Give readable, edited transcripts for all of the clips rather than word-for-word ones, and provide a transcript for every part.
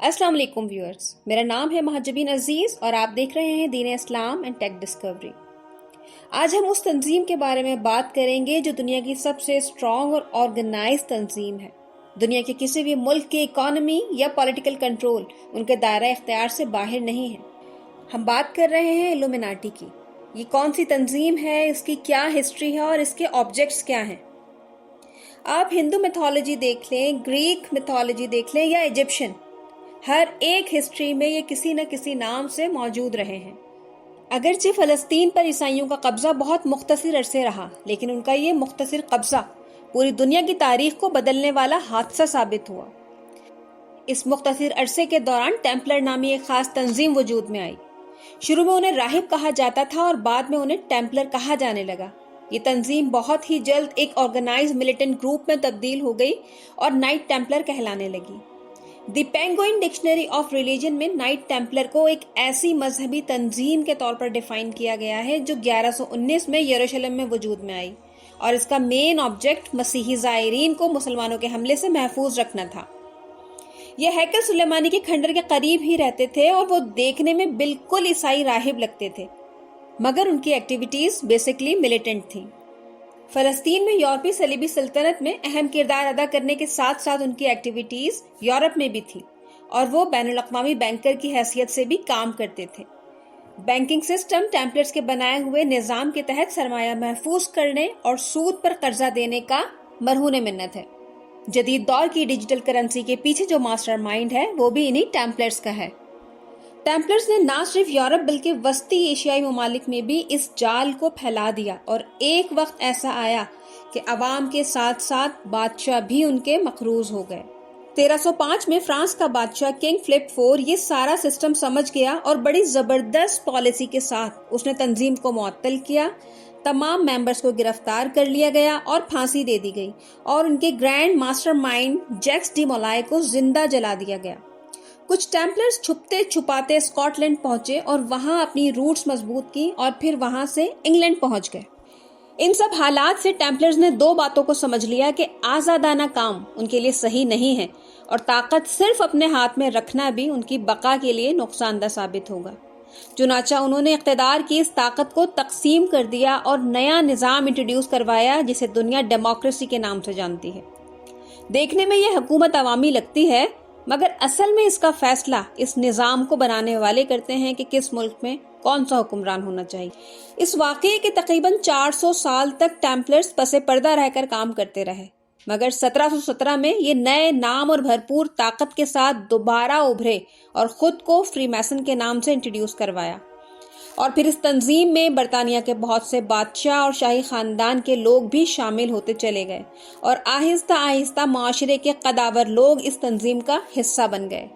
अस्सलाम वालेकुम व्यूअर्स, मेरा नाम है महजबीन अजीज और आप देख रहे हैं दीन इस्लाम एंड टेक डिस्कवरी। आज हम उस तंजीम के बारे में बात करेंगे जो दुनिया की सबसे स्ट्रॉन्ग और ऑर्गेनाइज तंजीम है। दुनिया के किसी भी मुल्क की इकोनॉमी या पॉलिटिकल कंट्रोल उनके दायरा इख्तियार से बाहर नहीं है। हम बात कर रहे हैं इल्यूमिनाटी की। ये कौन सी तंजीम है, इसकी क्या हिस्ट्री है और इसके ऑब्जेक्ट्स क्या हैं। आप हिंदू मिथोलॉजी देख लें, ग्रीक मिथोलॉजी देख लें या इजिप्शियन, हर एक हिस्ट्री में ये किसी न किसी नाम से मौजूद रहे हैं। अगरचे फ़लस्तीन पर ईसाइयों का कब्जा बहुत मुख्तसर अरसे रहा, लेकिन उनका ये मुख्तसर कब्जा पूरी दुनिया की तारीख को बदलने वाला हादसा साबित हुआ। इस मुख्तसर अरसे के दौरान टेम्पलर नामी एक खास तंजीम वजूद में आई। शुरू में उन्हें राहिब कहा जाता था और बाद में उन्हें टेम्पलर कहा जाने लगा। ये तंजीम बहुत ही जल्द एक ऑर्गेनाइज मिलिटेंट ग्रुप में तब्दील हो गई और नाइट टेम्पलर कहलाने लगी। दी पेंगुइन डिक्शनरी ऑफ रिलीजन में नाइट टेम्पलर को एक ऐसी मजहबी तंजीम के तौर पर डिफाइन किया गया है जो 1119 में यरूशलेम में वजूद में आई और इसका मेन ऑब्जेक्ट मसीही ज़ायरीन को मुसलमानों के हमले से महफूज रखना था। यह हैकल सुलेमानी के खंडर के करीब ही रहते थे और वो देखने में बिल्कुल ईसाई राहिब लगते थे, मगर उनकी एक्टिविटीज बेसिकली मिलिटेंट थी। फलस्तीन में यूरोपीय सलीबी सल्तनत में अहम किरदार अदा करने के साथ साथ उनकी एक्टिविटीज यूरोप में भी थी और वो बैनुल अक़वामी बैंकर की हैसियत से भी काम करते थे। बैंकिंग सिस्टम टेम्पलर्स के बनाए हुए निज़ाम के तहत सरमाया महफूज करने और सूद पर कर्जा देने का मरहून मिन्नत है। जदीद दौर की डिजिटल करेंसी के पीछे जो मास्टर माइंड है वो भी इन्हीं टेम्पलर्स का है। टेम्पलर्स ने ना सिर्फ यूरोप बल्कि वस्ती एशियाई ममालिक में भी इस जाल को फैला दिया और एक वक्त ऐसा आया कि अवाम के साथ साथ बादशाह भी उनके मकरूज हो गए। 1305 में फ्रांस का बादशाह किंग फिलिप IV ये सारा सिस्टम समझ गया और बड़ी जबरदस्त पॉलिसी के साथ उसने तंजीम को मुअत्तल किया। तमाम मेंबर्स को गिरफ्तार कर लिया गया और फांसी दे दी गई और उनके grand master mind Jacques de Molay को जिंदा जला दिया गया। कुछ टेम्पलर्स छुपते छुपाते स्कॉटलैंड पहुंचे और वहां अपनी रूट्स मजबूत की और फिर वहां से इंग्लैंड पहुंच गए। इन सब हालात से टेम्पलर्स ने दो बातों को समझ लिया कि आजादाना काम उनके लिए सही नहीं है और ताकत सिर्फ अपने हाथ में रखना भी उनकी बका के लिए नुकसानदा साबित होगा। चुनाचा उन्होंने इख्तिदार की इस ताकत को तकसीम कर दिया और नया निज़ाम इंट्रोड्यूस करवाया जिसे दुनिया डेमोक्रेसी के नाम से जानती है। देखने में यह हुकूमत अवामी लगती है, मगर असल में इसका फैसला इस निज़ाम को बनाने वाले करते हैं कि किस मुल्क में कौन सा हुक्मरान होना चाहिए। इस वाक़ये के तकरीबन 400 साल तक टेम्पलर्स पसे पर्दा रहकर काम करते रहे, मगर 1717 में ये नए नाम और भरपूर ताकत के साथ दोबारा उभरे और खुद को फ्रीमैसन के नाम से इंट्रोड्यूस करवाया। और फिर इस तंजीम में बरतानिया के बहुत से बादशाह और शाही खानदान के लोग भी शामिल होते चले गए और आहिस्ता आहिस्ता माशरे के कदावर लोग इस तंजीम का हिस्सा बन गए।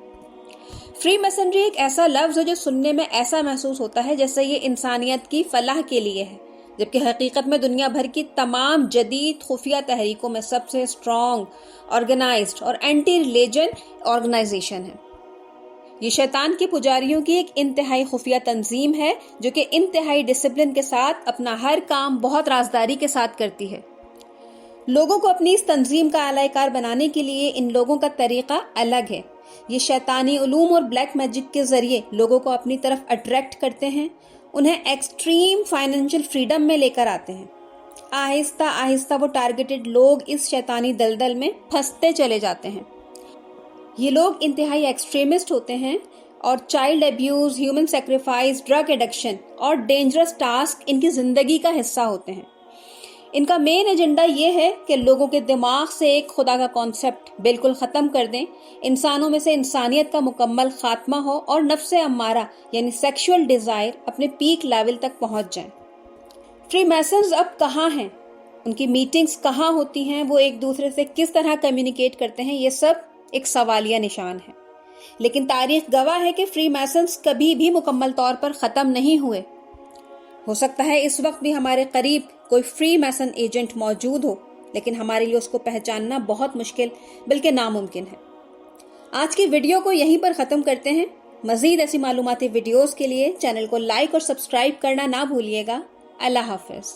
फ्री मैसनरी एक ऐसा लफ्ज है जो सुनने में ऐसा महसूस होता है जैसे ये इंसानियत की फलाह के लिए है, जबकि हकीकत में दुनिया भर की तमाम जदीद खुफिया तहरीकों में सबसे स्ट्रॉन्ग, ऑर्गेनाइज्ड और एंटी रिलीजन ऑर्गेनाइजेशन है। ये शैतान के पुजारियों की एक इंतहाई खुफिया तंजीम है जो कि इंतहाई डिसिप्लिन के साथ अपना हर काम बहुत राजदारी के साथ करती है। लोगों को अपनी इस तंजीम का आलाकार बनाने के लिए इन लोगों का तरीका अलग है। ये शैतानी उलूम और ब्लैक मैजिक के जरिए लोगों को अपनी तरफ अट्रैक्ट करते हैं, उन्हें एक्सट्रीम फाइनेंशियल फ्रीडम में लेकर आते हैं। आहिस्ता आहिस्ता वो टारगेटेड लोग इस शैतानी दलदल में फंसते चले जाते हैं। ये लोग इंतहाई एक्सट्रीमिस्ट होते हैं और child abuse, human sacrifice, drug addiction और डेंजरस टास्क इनकी जिंदगी का हिस्सा होते हैं। इनका मेन एजेंडा ये है कि लोगों के दिमाग से एक खुदा का कॉन्सेप्ट बिल्कुल खत्म कर दें, इंसानों में से इंसानियत का मुकम्मल खात्मा हो और नफ्से अम्मारा यानी सेक्सुअल डिजायर अपने पीक लेवल तक पहुंच जाए। फ्री मैसन्स अब कहाँ हैं, उनकी मीटिंग्स कहाँ होती हैं, वो एक दूसरे से किस तरह कम्युनिकेट करते हैं, ये सब एक सवालिया निशान है। लेकिन तारीख गवाह है कि फ्री मैसन्स कभी भी मुकम्मल तौर पर खत्म नहीं हुए। हो सकता है इस वक्त भी हमारे करीब कोई फ्री मैसन एजेंट मौजूद हो, लेकिन हमारे लिए उसको पहचानना बहुत मुश्किल बल्कि नामुमकिन है। आज की वीडियो को यहीं पर खत्म करते हैं। मजीद ऐसी मालूमाती वीडियोस के लिए चैनल को लाइक और सब्सक्राइब करना ना भूलिएगा। अल्लाह हाफिज।